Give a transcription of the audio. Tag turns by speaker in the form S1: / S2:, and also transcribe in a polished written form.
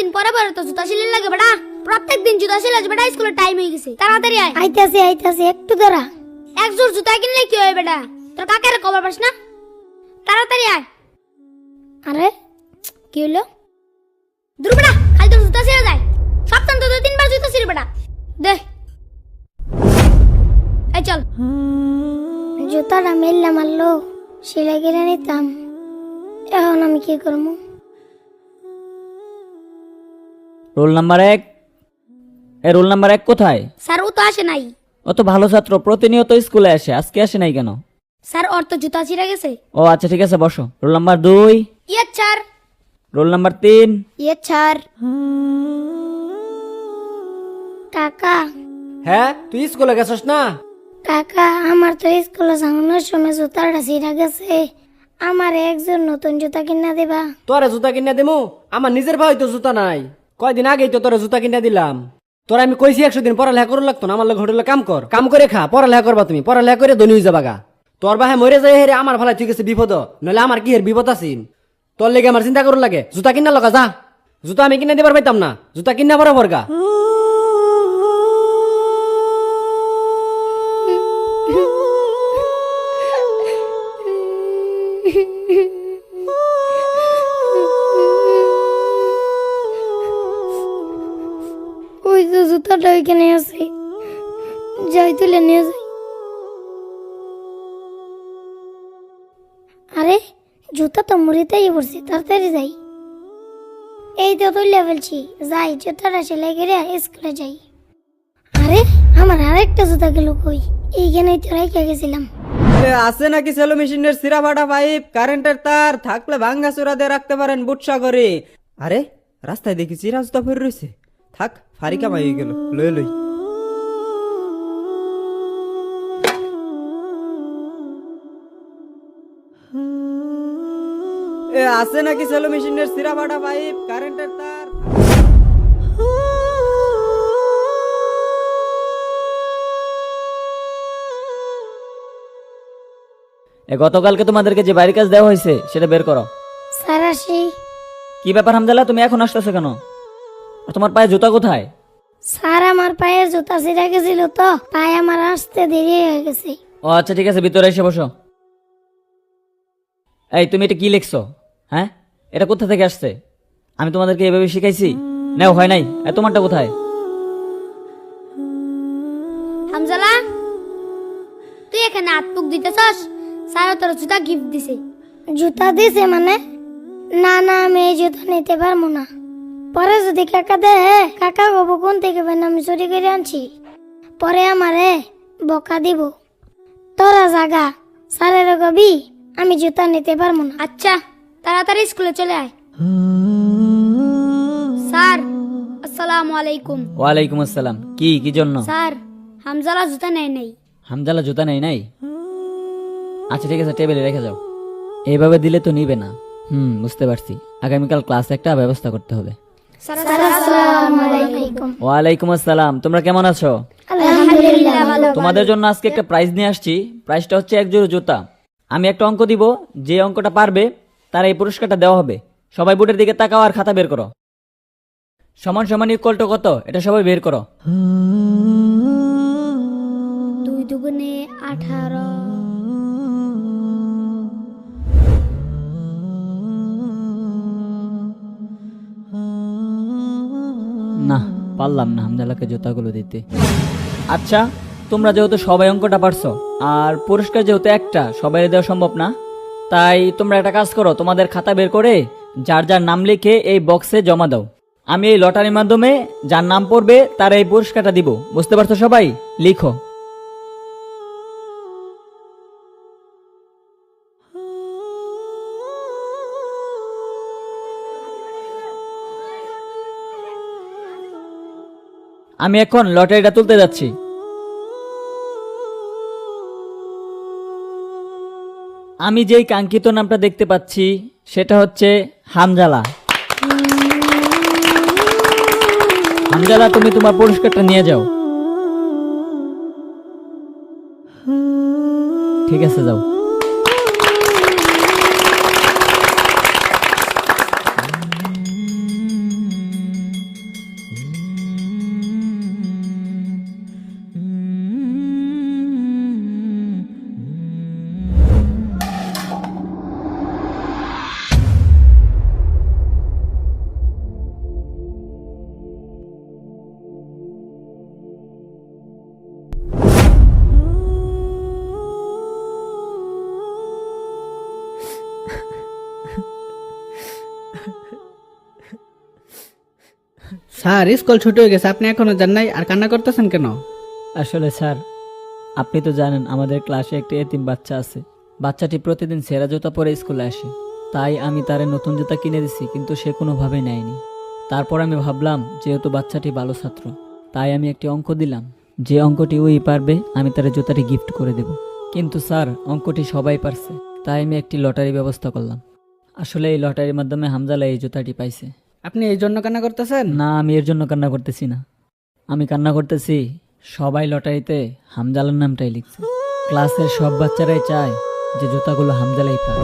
S1: দিন পরে পরে তো জুতা সিলাই লাগে বেটা, প্রত্যেক দিন জুতা সিলাই বেটা, স্কুলের টাইম হয়ে গেছে, তাড়াতাড়ি আয়।
S2: আইতাছি একটু দাঁড়া।
S1: এক জোড় জুতা কিনলে কি হয় বেটা, তোর কাকারে খবর পাস না? তাড়াতাড়ি আয়।
S2: আরে
S1: কি হলো? দূর বেটা, খালি তোর জুতা ছিঁড়ে যায়, সপ্তাহে তো 2-3 বার জুতা ছিঁড়ে বেটা। দে এই চল।
S2: জুতাটা মেললে মারলো, সেলাই কিনে নিতাম। এখন আমি কি করবো?
S3: Roll number 1। রোল নাম্বার 1 কোথায়?
S1: স্যার ও তো আসে নাই।
S3: ও তো ভালো ছাত্র, প্রতিনিয়ত স্কুলে আসে, আজকে আসে নাই কেন?
S1: স্যার ওর তো জুতা ছিঁড়ে গেছে।
S3: ও আচ্ছা ঠিক আছে, বসো। Roll number 2।
S1: ইয়ে স্যার।
S3: Roll number 3।
S1: ইয়ে স্যার।
S2: কাকা
S4: হ্যাঁ, তুই স্কুলে গেছস না?
S2: কাকা, আমার তো স্কুলে যাওয়ানোর সময় জুতাটা ছিঁড়ে গেছে, আমার একজন নতুন জুতা কিনা দিবা?
S4: তোরে জুতা কিনে দিমু? আমার নিজের ভাই তো জুতা নাই, কয়দিন আগেই তো তোরে জুতা কিনে দিলাম। তোরা আমি কইছি 100 দিন পড়ালেখা করে লাগতো না, আমার লোক হোটেলে কাম করে খা, পড়ালেখা করবা তুমি, পড়ালেখা করে ধনী হয়ে যাবা গা। তোর বাহে মরে যায় হেরে আমার ভালাই তুই গেছে বিপদ, নইলে আমার কি হের বিপদ আছিন? তোর লেগে আমার চিন্তা করুন লাগে, জুতা কিনা লগা যা। জুতা আমি কিনে দিবার পাইতাম না, জুতা কিনা বরাবর গা।
S2: ওই তো জুতাটা ওইখানে আছে, যাই তুলে নিয়ে যাই। আরে জুতা তো মুড়িতেই পড়ছি, তাড়াতাড়ি যাই। এই তো তুলে ফেলছি, যাই জুতাটা সেলাই করে স্কুলে যাই। আরে আমার আরেকটা জুতা গেল কই? এইখানেই তো রেখে গেছিলাম।
S5: আছে নাকি সেলো মেশিনের সিরা ফাটা পাইপ, কারেন্টের তার থাকলে ভাঙ্গা চূড়া দিয়ে রাখতে পারেন বুটসা করে। আরে রাস্তায় দেখি চিরা জুতা পরে রয়েছে, থাক ফারিকা মাই গেল, লই লই। আছে নাকি সেলো মেশিনের সিরা ফাটা পাইপ, কারেন্টের তার।
S3: গতকালকে তোমাদেরকে যে বাড়ির কাজ দেওয়া হয়েছে সেটা বের করো।
S2: স্যার আসি।
S3: কি ব্যাপার হামজালা, তুমি এখন আসতেছো কেন? আর তোমার পায়ে জুতা কোথায়?
S2: স্যার আমার পায়ের জুতা ছিঁড়ে গেছিল তো, পায়ে আমার আসতে দেরি হয়ে গেছে।
S3: ও আচ্ছা ঠিক আছে, ভিতরে এসে বসো। এই তুমি এটা কি লিখছো? হ্যাঁ, এটা কোথা থেকে আসছে? আমি তোমাদেরকে এভাবে শিখাইছি? নেও হয় নাই। তোমারটা কোথায়?
S1: হামজালা, তুই এখানে হাত-মুখ দিতেছস? স্যার তোর জুতা গিফট দিছে।
S2: জুতা দিছে মানে? না না, আমি এই জুতা নিতে পারবো না। পরে যদি কাকা দে, কাকা বাবু কোন থেকে আমি চুরি করে আনছি, পরে আমারে বকা দিব। তোরা জাগা, স্যারের কবি আমি জুতা নিতে পারবো না।
S1: আচ্ছা তাড়াতাড়ি স্কুলে চলে আয়। স্যার আসসালামু আলাইকুম।
S3: ওয়ালাইকুম আসসালাম। কি জন্য?
S1: স্যার হামজালা জুতা নেয় নাই।
S3: হামজালা জুতা নেই? আচ্ছা ঠিক আছে, টেবিলে রেখে যাও। এইভাবে দিলে তো নিবে না। বুঝতে পারছি, আগামীকাল ক্লাসে একটা ব্যবস্থা করতে হবে।
S1: স্যার আসসালামু আলাইকুম।
S3: ওয়ালাইকুম আসসালাম। তোমরা কেমন আছো?
S1: আলহামদুলিল্লাহ ভালো।
S3: তোমাদের জন্য আজকে একটা প্রাইজ নিয়ে আসছি। প্রাইজটা হচ্ছে এক জোড়া জুতা। আমি একটা অঙ্ক দিব, যে অঙ্কটা পারবে তার এই পুরস্কারটা দেওয়া হবে। সবাই বোর্ডের দিকে তাকাও আর খাতা বের করো। সমান সমান ইকুয়াল টু কত, এটা সবাই বের করো।
S1: 2 দুগুণে 18।
S3: না, পারলাম না হামজালাকে জুতাগুলো দিতে। আচ্ছা, তোমরা যেহেতু সবাই অঙ্কটা পারছো আর পুরস্কার যেহেতু একটা, সবাই দেওয়া সম্ভব না, তাই তোমরা একটা কাজ করো, তোমাদের খাতা বের করে যার যার নাম লিখে এই বক্সে জমা দাও। আমি এই লটারির মাধ্যমে যার নাম পড়বে তার এই পুরস্কারটা দিব। বুঝতে পারছো সবাই? লিখো। আমি এখন লটারিটা তুলতে যাচ্ছি। আমি যেই কাঙ্ক্ষিত নামটা দেখতে পাচ্ছি সেটা হচ্ছে হামজালা। হামজালা, তুমি তোমার পুরস্কারটা নিয়ে যাও। ঠিক আছে, যাও।
S6: স্যার স্কুল ছুটি হয়ে গেছে, আপনি এখনো যান নাই আর কান্না করতেছেন কেন?
S3: আসলে স্যার, আপনি তো জানেন আমাদের ক্লাসে একটি এতিম বাচ্চা আছে। বাচ্চাটি প্রতিদিন ছেঁড়া জুতা পরে স্কুলে আসে, তাই আমি তারে নতুন জুতা কিনে দিছি, কিন্তু সে কোনোভাবেই নেয়নি। তারপর আমি ভাবলাম যেহেতু বাচ্চাটি ভালো ছাত্র, তাই আমি একটি অঙ্ক দিলাম, যে অঙ্কটি ওই পারবে আমি তার জুতাটি গিফট করে দেব। কিন্তু স্যার, অঙ্কটি সবাই পারছে, তাই আমি একটি লটারি ব্যবস্থা করলাম। আসলে এই লটারির মাধ্যমে হামজালা এই জুতাটি পাইছে।
S6: আপনি এই জন্য কান্না করতেছেন?
S3: না, আমি এর জন্য কান্না করতেছি না, আমি কান্না করতেছি সবাই লটারিতে হামজালার নামটাই লিখছে। ক্লাসের সব বাচ্চারাই চায় যে জুতাগুলো হামজালাই পায়।